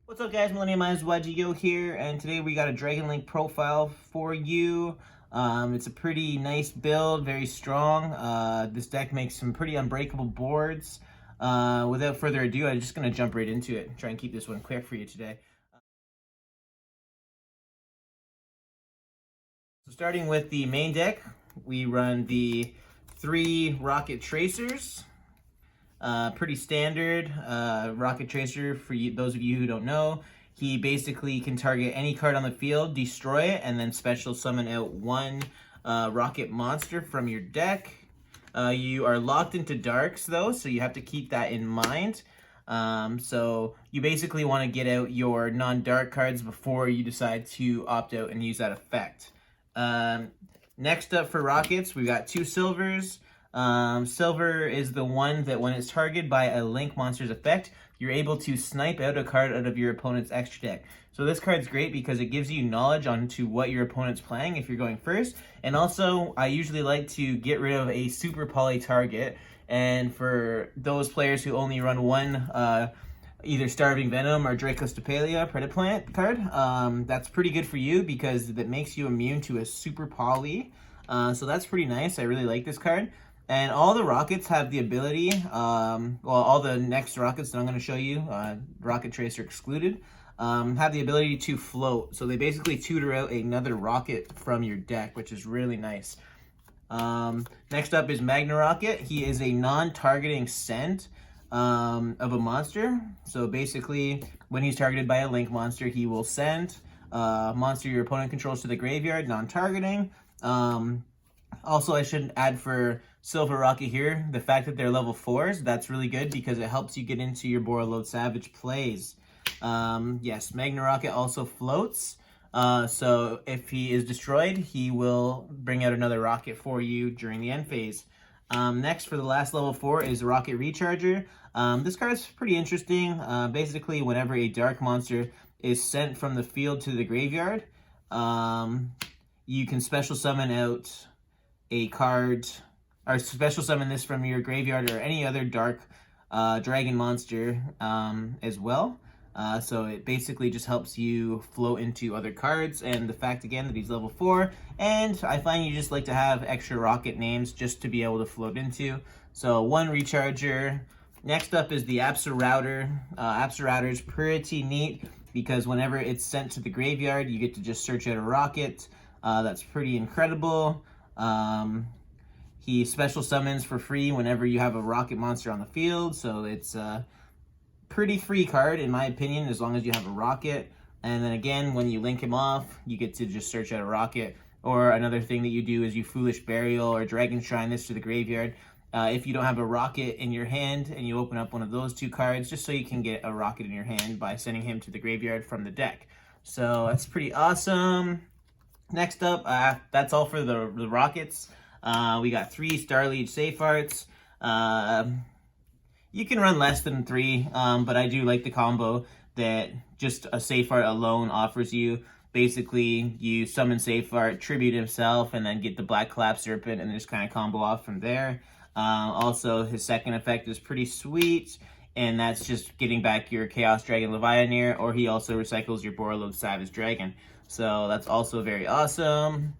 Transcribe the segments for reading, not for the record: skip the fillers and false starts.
What's up guys, MILLENNIUM-EYESYGO here, and today we got a Dragon Link profile for you. It's a pretty nice build, very strong. This deck makes some pretty unbreakable boards. Without further ado, I'm just going to jump right into it and try and keep this one quick for you today. So starting with the main deck, we run the 3 Rocket Tracers. Pretty standard Rocket Tracer for you, those of you who don't know. He basically can target any card on the field, destroy it, and then special summon out one rocket monster from your deck. You are locked into darks though, so you have to keep that in mind. So you basically want to get out your non-dark cards before you decide to opt out and use that effect. Next up for rockets, we've got 2 silvers. Silver is the one that when it's targeted by a Link monster's effect, you're able to snipe out a card out of your opponent's extra deck. So this card's great because it gives you knowledge onto what your opponent's playing if you're going first. And also, I usually like to get rid of a super poly target. And for those players who only run one either Starving Venom or Dracostopelia Predaplant card, that's pretty good for you because it makes you immune to a super poly. So that's pretty nice. I really like this card. And all the rockets have the ability, well, all the next rockets that I'm going to show you, Rocket Tracer excluded, have the ability to float. So they basically tutor out another rocket from your deck, which is really nice. Next up is Magna Rocket. He is a non-targeting scent of a monster. So basically, when he's targeted by a Link monster, he will send a monster your opponent controls to the graveyard, non-targeting. Also, I should add for Silver Rocket here, the fact that they're level 4s, that's really good because it helps you get into your Borreload Savage plays. Yes, Magna Rocket also floats. So if he is destroyed, he will bring out another rocket for you during the end phase. Next, for the last level 4 is Rocket Recharger. This card is pretty interesting. Basically, whenever a dark monster is sent from the field to the graveyard, you can special summon out a card, or special summon this from your graveyard or any other dark dragon monster as well. So it basically just helps you float into other cards, and the fact again that he's level 4, and I find you just like to have extra rocket names just to be able to float into. So 1 recharger. Next up is the Router. Router is pretty neat because whenever it's sent to the graveyard, you get to just search out a rocket. That's pretty incredible. He special summons for free whenever you have a rocket monster on the field, so it's a pretty free card in my opinion as long as you have a rocket. And then again, when you link him off, you get to just search out a rocket. Or another thing that you do is you Foolish Burial or Dragon Shrine this to the graveyard if you don't have a rocket in your hand, and you open up one of those 2 cards just so you can get a rocket in your hand by sending him to the graveyard from the deck. So that's pretty awesome. Next up, that's all for the rockets. We got 3 Starliege Safe Arts. You can run less than 3, but I do like the combo that just a Safe Art alone offers you. Basically, you summon Safe Art, tribute himself, and then get the Black Collapse Serpent, and just kind of combo off from there. Also, his second effect is pretty sweet, and that's just getting back your Chaos Dragon Levianeer, or he also recycles your Borreload Savage Dragon. So that's also very awesome.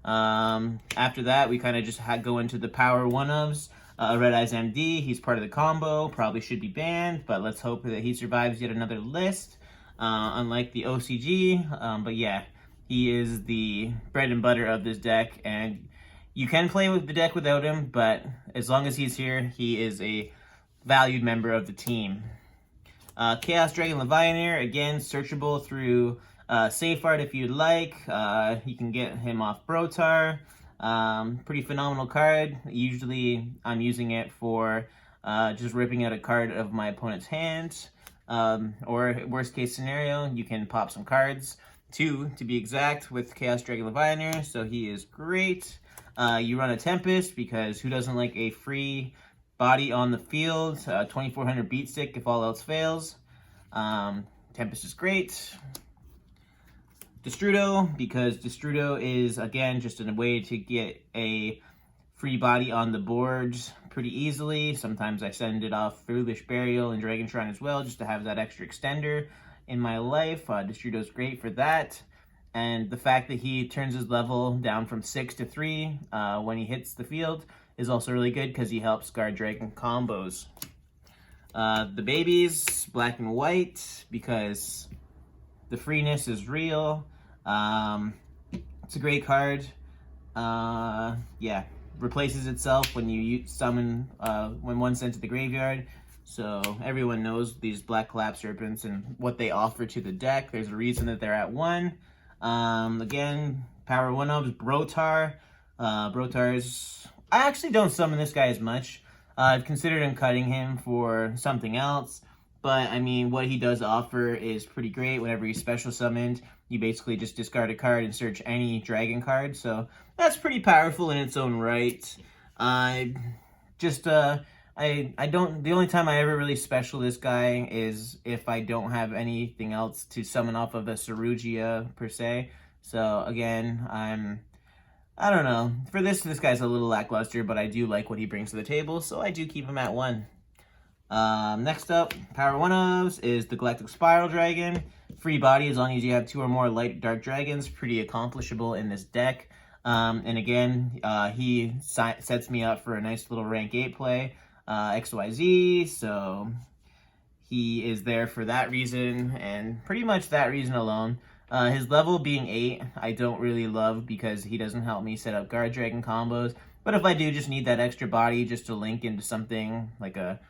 After that, we kind of just go into the power one-ofs. Red Eyes MD, he's part of the combo, probably should be banned, but let's hope that he survives yet another list, unlike the OCG. But yeah, he is the bread and butter of this deck, and you can play with the deck without him, but as long as he's here, he is a valued member of the team. Chaos Dragon Levianeer, again, searchable through Safe Art if you'd like. You can get him off Brotar. Pretty phenomenal card. Usually I'm using it for just ripping out a card of my opponent's hand. Or worst case scenario, you can pop some cards. 2 to be exact with Chaos Dragon Levianeer, so he is great. You run a Tempest because who doesn't like a free body on the field? 2400 beat stick if all else fails. Tempest is great. Destrudo, because Destrudo is, again, just a way to get a free body on the board pretty easily. Sometimes I send it off Foolish Burial and Dragon Shrine as well, just to have that extra extender. in my life. Distrudo's great for that. And the fact that he turns his level down from 6 to 3 when he hits the field is also really good because he helps guard dragon combos. The babies, black and white, because the freeness is real. It's a great card. Yeah, replaces itself when you summon when one sent to the graveyard. So everyone knows these black collapse serpents and what they offer to the deck. There's a reason that they're at 1. Again, power 1-ofs, Brotar. Brotar's... I actually don't summon this guy as much. I've considered cutting him for something else. But, I mean, what he does offer is pretty great. Whenever he's special summoned, you basically just discard a card and search any dragon card. So, that's pretty powerful in its own right. I don't, the only time I ever really special this guy is if I don't have anything else to summon off of a Sarugia, per se. So, again, I don't know. For this guy's a little lackluster, but I do like what he brings to the table, so I do keep him at 1. Next up, power 1-ofs is the Galactic Spiral Dragon. Free body as long as you have 2 or more light dark dragons. Pretty accomplishable in this deck. And again, he sets me up for a nice little rank 8 play. XYZ, so he is there for that reason, and pretty much that reason alone. His level being 8, I don't really love because he doesn't help me set up guard dragon combos. But if I do just need that extra body just to link into something like a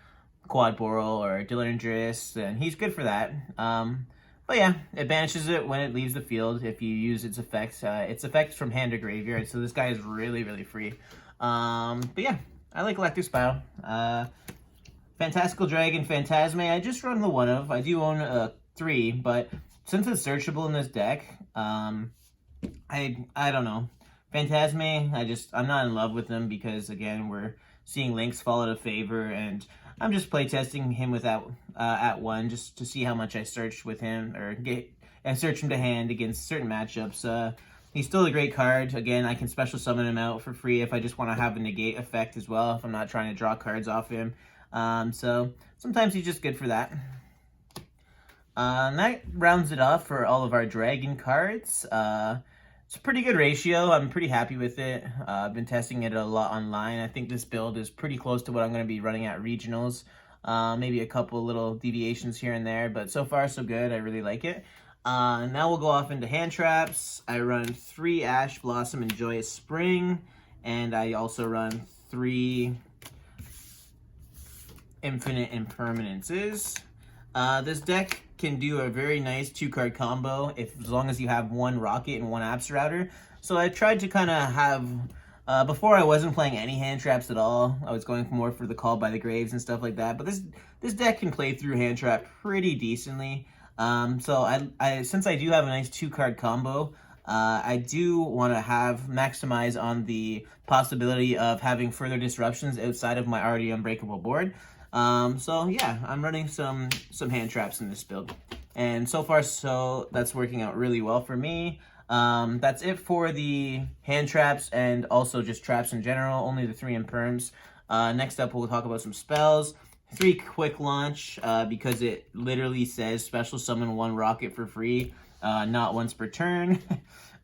Quad Boral or Dilindris, then he's good for that. But yeah, it banishes it when it leaves the field if you use its effects. Its effects from hand to graveyard, so this guy is really, really free. But yeah, I like Galactic Spiral. Fantastical Dragon, Phantasme. I just run the 1-of. I do own 3, but since it's searchable in this deck, I don't know. Phantasme, I'm not in love with him because, again, we're seeing links fall out of favor, and I'm just playtesting him without at 1 just to see how much I search with him or search him to hand against certain matchups. He's still a great card. Again, I can special summon him out for free if I just want to have a negate effect as well, if I'm not trying to draw cards off him. So sometimes he's just good for that. And that rounds it off for all of our dragon cards. It's a pretty good ratio. I'm pretty happy with it. I've been testing it a lot online. I think this build is pretty close to what I'm going to be running at regionals. Maybe a couple little deviations here and there, but so far so good. I really like it. Now we'll go off into hand traps. I run 3 Ash Blossom and Joyous Spring, and I also run 3 Infinite Impermanences. This deck can do a very nice 2-card combo as long as you have 1 Rocket and 1 Abs Router. So I tried to kind of have, before I wasn't playing any hand traps at all. I was going more for the Call by the Graves and stuff like that. But this deck can play through hand trap pretty decently. So since I do have a nice 2-card combo, I do want to maximize on the possibility of having further disruptions outside of my already unbreakable board. So yeah, I'm running some hand traps in this build, and so far that's working out really well for me. That's it for the hand traps and also just traps in general, only the 3 imperms. Next up, we'll talk about some spells. 3 quick launch, because it literally says special summon 1 rocket for free, not once per turn.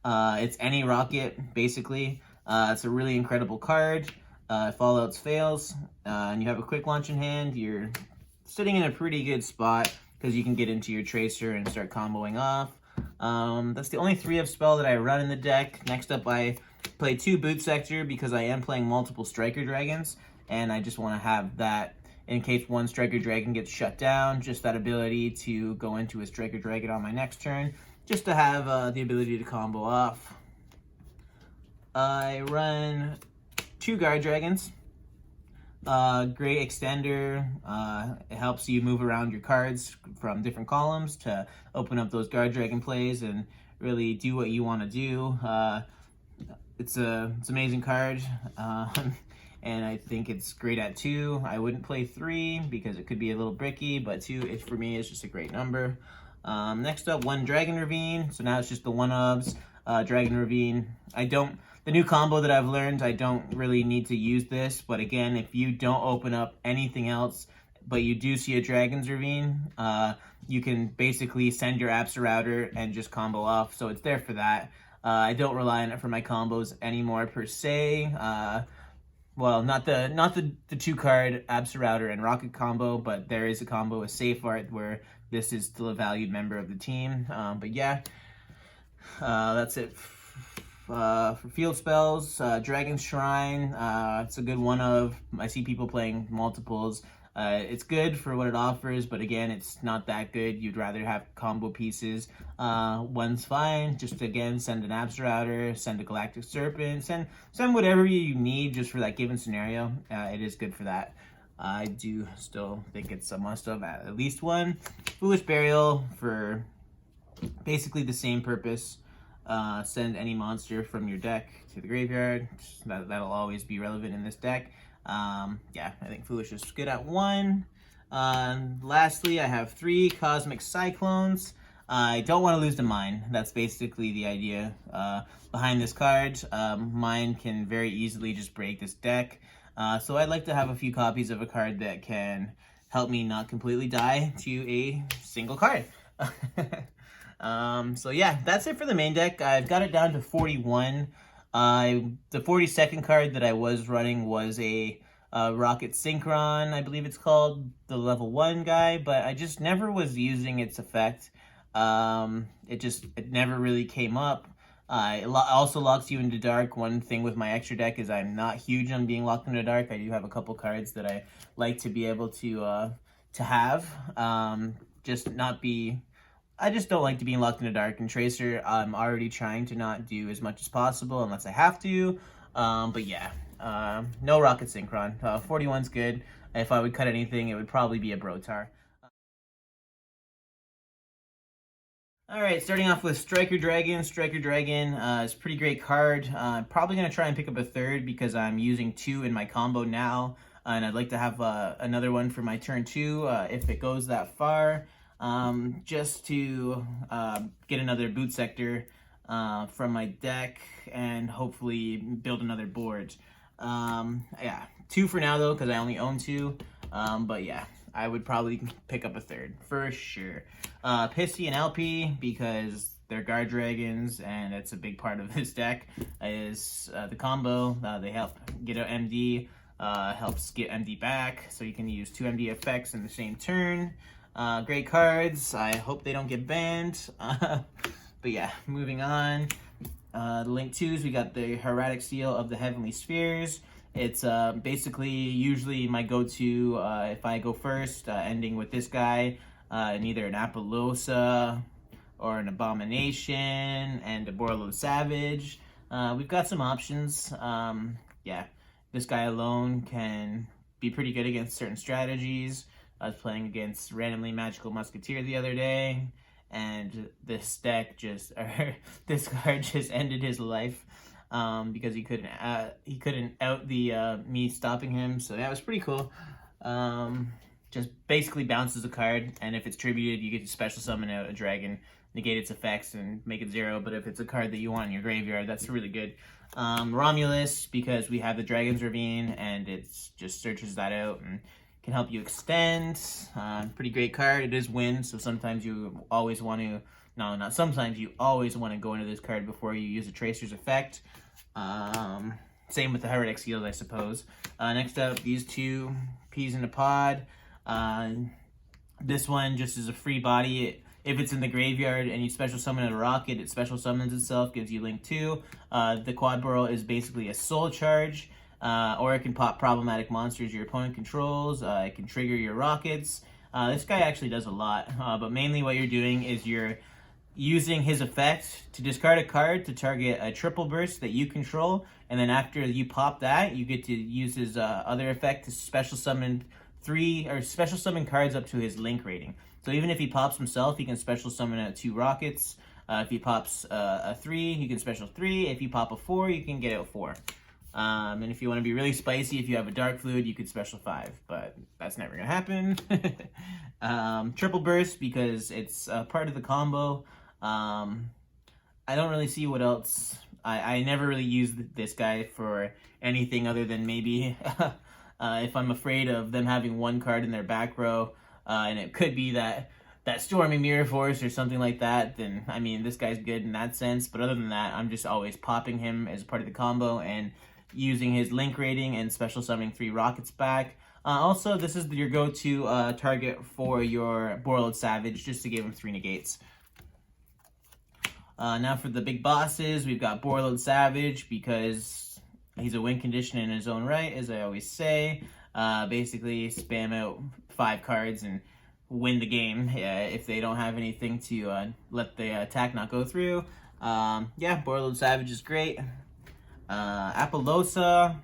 It's any rocket, basically. It's a really incredible card. Fallouts fails, and you have a quick launch in hand, you're sitting in a pretty good spot because you can get into your Tracer and start comboing off. That's the only 3 of spell that I run in the deck. Next up, I play 2 Boot Sector because I am playing multiple Striker Dragons, and I just want to have that in case one Striker Dragon gets shut down, just that ability to go into a Striker Dragon on my next turn, just to have the ability to combo off. I run 2 Guard Dragons. Great extender. It helps you move around your cards from different columns to open up those Guard Dragon plays and really do what you want to do. It's an amazing card, and I think it's great at 2. I wouldn't play 3 because it could be a little bricky, but 2 for me is just a great number. Next up, 1 Dragon Ravine. So now it's just the 1-ofs. Dragon Ravine. The new combo that I've learned, I don't really need to use this, but again, if you don't open up anything else but you do see a Dragon's Ravine, you can basically send your Router and just combo off, so it's there for that. I don't rely on it for my combos anymore per se. Well, not the 2-card Router and Rocket combo, but there is a combo with Safe Art where this is still a valued member of the team. But yeah, that's it for field spells. Dragon's Shrine, it's a good one of. I see people playing multiples. It's good for what it offers, but again, it's not that good. You'd rather have combo pieces. One's fine. Just again, send an Router, send a Galactic Serpent, send whatever you need just for that given scenario. It is good for that. I do still think it's a must-have, at least one. Foolish Burial for basically the same purpose. Send any monster from your deck to the graveyard. That'll always be relevant in this deck. Yeah, I think Foolish is good at 1. Lastly, I have 3 Cosmic Cyclones. I don't want to lose to Mine. That's basically the idea behind this card. Mine can very easily just break this deck. So I'd like to have a few copies of a card that can help me not completely die to a single card. So yeah, that's it for the main deck. I've got it down to 41. The 42nd card that I was running was a Rocket Synchron, I believe it's called, the level 1 guy, but I just never was using its effect. It never really came up. It also locks you into dark. One thing with my extra deck is I'm not huge on being locked into dark. I do have a couple cards that I like to be able to have. I just don't like to be locked in the dark. And Tracer, I'm already trying to not do as much as possible unless I have to. But yeah, no Rocket Synchron. 41's good. If I would cut anything, it would probably be a Brotar. Alright, starting off with Striker Dragon. Striker Dragon is a pretty great card. Probably going to try and pick up a 3rd because I'm using 2 in my combo now. And I'd like to have another one for my turn 2 if it goes that far. Just to get another boot sector from my deck and hopefully build another board. Yeah, 2 for now though, because I only own 2. But yeah, I would probably pick up a 3rd for sure. Pissy and LP, because they're guard dragons and it's a big part of this deck, is the combo. They help get an MD, helps get MD back, so you can use 2 MD effects in the same turn. Great cards. I hope they don't get banned. But yeah, moving on. The Link 2s, we got the Hieratic Seal of the Heavenly Spheres. It's basically usually my go-to if I go first, ending with this guy, in either an Apollosa or an Abomination and a Borlo the Savage. We've got some options. Yeah, this guy alone can be pretty good against certain strategies. I was playing against randomly Magical Musketeer the other day, and this deck just, this card just ended his life because he couldn't out the me stopping him. So that was pretty cool. Just basically bounces a card, and if it's tributed, you get to special summon out a dragon, negate its effects, and make it 0. But if it's a card that you want in your graveyard, that's really good. Romulus, because we have the Dragon's Ravine, and it just searches that out and can help you extend. Pretty great card. It is win, so sometimes you always want to, no, not sometimes, you always want to go into this card before you use a Tracer's effect. Same with the Hieratic Seals, I suppose. Next up, these 2 Peas in a Pod. This one just is a free body. If it's in the graveyard and you special summon a rocket, it special summons itself, gives you Link 2. The Quad Burrow is basically a soul charge. Or it can pop problematic monsters your opponent controls. It can trigger your rockets. This guy actually does a lot, but mainly what you're doing is you're using his effect to discard a card to target a triple burst that you control, and then after you pop that, you get to use his other effect to special summon special summon cards up to his Link rating. So even if he pops himself, he can special summon 2 rockets. If he pops a 3, he can special 3. If you pop a 4, you can get out 4. And if you want to be really spicy, if you have a Dark Fluid, you could special 5, but that's never going to happen. Triple Burst, because it's part of the combo. I don't really see what else. I never really used this guy for anything other than maybe If I'm afraid of them having one card in their back row, and it could be that Storming Mirror Force or something like that, then, I mean, this guy's good in that sense. But other than that, I'm just always popping him as part of the combo and using his link rating and special summoning 3 Rockets back. Also, this is your go-to target for your Borreload Savage, just to give him 3 negates. Now for the big bosses, we've got Borreload Savage, because he's a win condition in his own right, as I always say. Basically, spam out 5 cards and win the game if they don't have anything to let the attack not go through. Yeah, Borreload Savage is great. Appaloosa.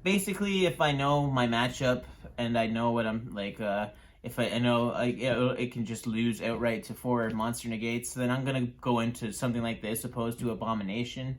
Basically, if I know my matchup and I know what I'm like, if I know it can just lose outright to 4 monster negates, then I'm gonna go into something like this opposed to Abomination.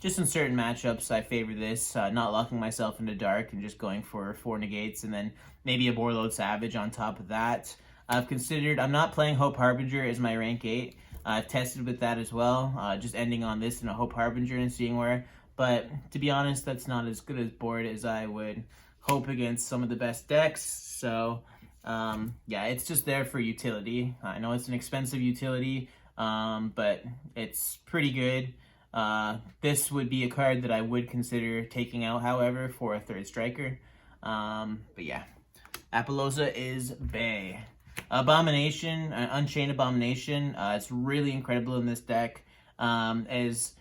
Just in certain matchups, I favor this, not locking myself into dark and just going for 4 negates, and then maybe a Borreload Savage on top of that. I'm not playing Hope Harbinger as my rank 8. I've tested with that as well, just ending on this in a Hope Harbinger and seeing where. But to be honest, that's not as good a board as I would hope against some of the best decks. So yeah, it's just there for utility. I know it's an expensive utility, but it's pretty good. This would be a card that I would consider taking out, however, for a 3rd striker. But yeah, Appaloosa is bae. Abomination, Unchained Abomination, it's really incredible in this deck, as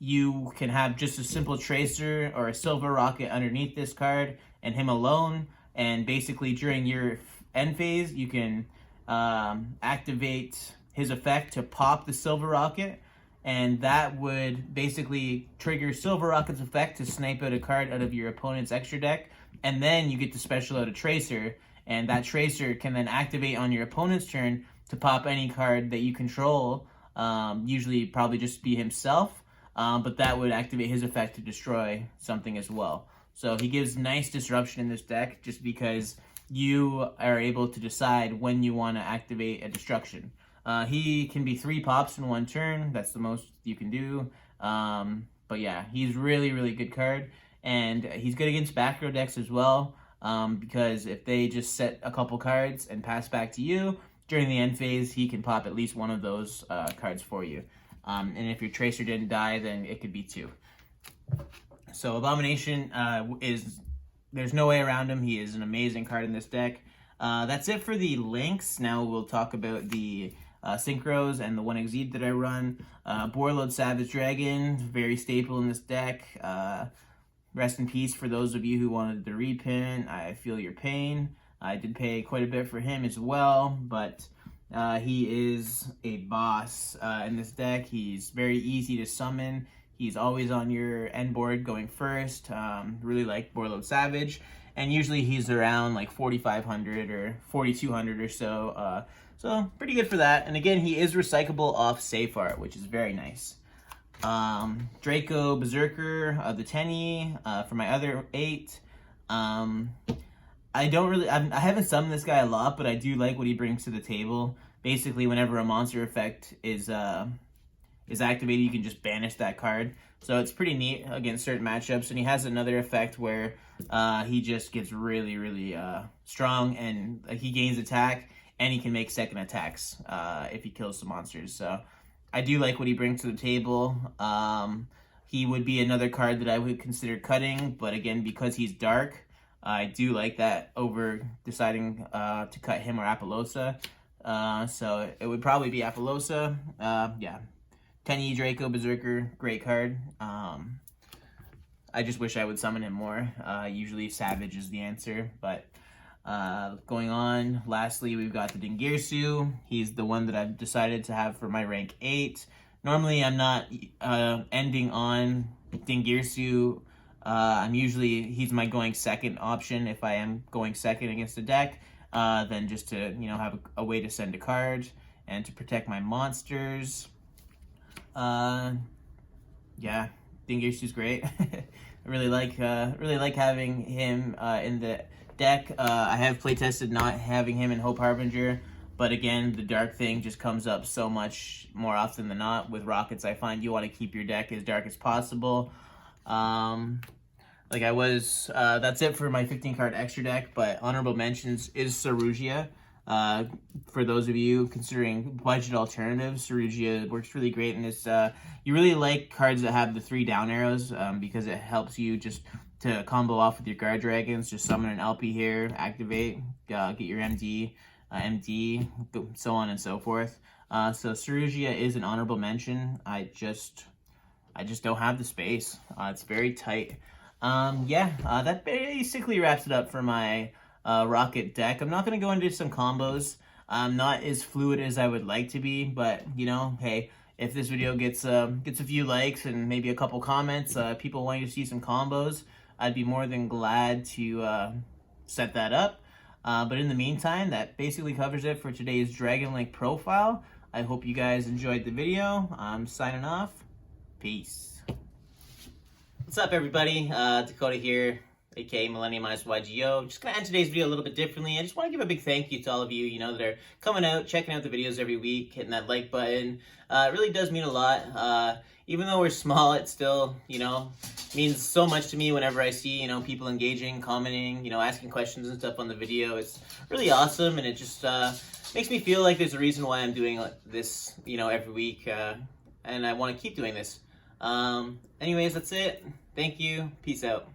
you can have just a simple Tracer or a Silver Rocket underneath this card and him alone, and basically during your end phase, you can activate his effect to pop the Silver Rocket, and that would basically trigger Silver Rocket's effect to snipe out a card out of your opponent's extra deck, and then you get to special out a Tracer, and that Tracer can then activate on your opponent's turn to pop any card that you control, usually probably just be himself, but that would activate his effect to destroy something as well. So he gives nice disruption in this deck just because you are able to decide when you want to activate a destruction. He can be 3 pops in 1 turn. That's the most you can do. But yeah, he's really, really good card. And he's good against back row decks as well, because if they just set a couple cards and pass back to you, during the end phase, he can pop at least one of those cards for you. And if your Tracer didn't die, then it could be 2. So Abomination there's no way around him. He is an amazing card in this deck. That's it for the links. Now we'll talk about the synchros and the 1 Exceed that I run. Borreload Savage Dragon, very staple in this deck. Rest in peace for those of you who wanted the repin. I feel your pain. I did pay quite a bit for him as well, but he is a boss in this deck. He's very easy to summon. He's always on your end board going first. Really like Borreload Savage. And usually he's around like 4,500 or 4,200 or so. So pretty good for that. And again, he is recyclable off Safe Art, which is very nice. Draco Berserker, the Tenny, for my other 8. I haven't summoned this guy a lot, but I do like what he brings to the table. Basically, whenever a monster effect is activated, you can just banish that card. So it's pretty neat against certain matchups. And he has another effect where he just gets really, really strong, and he gains attack, and he can make second attacks if he kills some monsters. So I do like what he brings to the table. He would be another card that I would consider cutting, but again, because he's dark, I do like that over deciding to cut him or Appaloosa. So it would probably be Appaloosa. Yeah. Tenny Draco Berserker, great card. I just wish I would summon him more. Usually Savage is the answer, but going on, lastly, we've got the Dingirsu. He's the one that I've decided to have for my rank 8. Normally, I'm not ending on Dingirsu. He's my going second option if I am going second against a deck, then just to, have a way to send a card and to protect my monsters. Yeah, Dingirsu's great. I really like having him in the deck. I have playtested not having him in Hope Harbinger, but again, the dark thing just comes up so much more often than not with Rockets. I find you want to keep your deck as dark as possible. like I was, that's it for my 15 card extra deck, but honorable mentions is Sarugia. For those of you considering budget alternatives, Sarugia works really great in this. You really like cards that have the 3 down arrows because it helps you just to combo off with your guard dragons. Just summon an LP here, activate, get your MD, so on and so forth. So Sarugia is an honorable mention. I just don't have the space. It's very tight. That basically wraps it up for my Rocket deck. I'm not going to go into some combos. I'm not as fluid as I would like to be, but you know, hey, if this video gets a few likes and maybe a couple comments, people wanting to see some combos, I'd be more than glad to set that up. But in the meantime, that basically covers it for today's Dragon Link profile. I hope you guys enjoyed the video. I'm signing off. Peace. What's up, everybody? Dakota here, aka MILLENNIUM-EYESYGO. Just gonna end today's video a little bit differently. I just want to give a big thank you to all of you, that are coming out, checking out the videos every week, hitting that like button. It really does mean a lot. Even though we're small, it still, means so much to me whenever I see, people engaging, commenting, asking questions and stuff on the video. It's really awesome, and it just makes me feel like there's a reason why I'm doing this, every week, and I want to keep doing this. Anyways, that's it. Thank you. Peace out.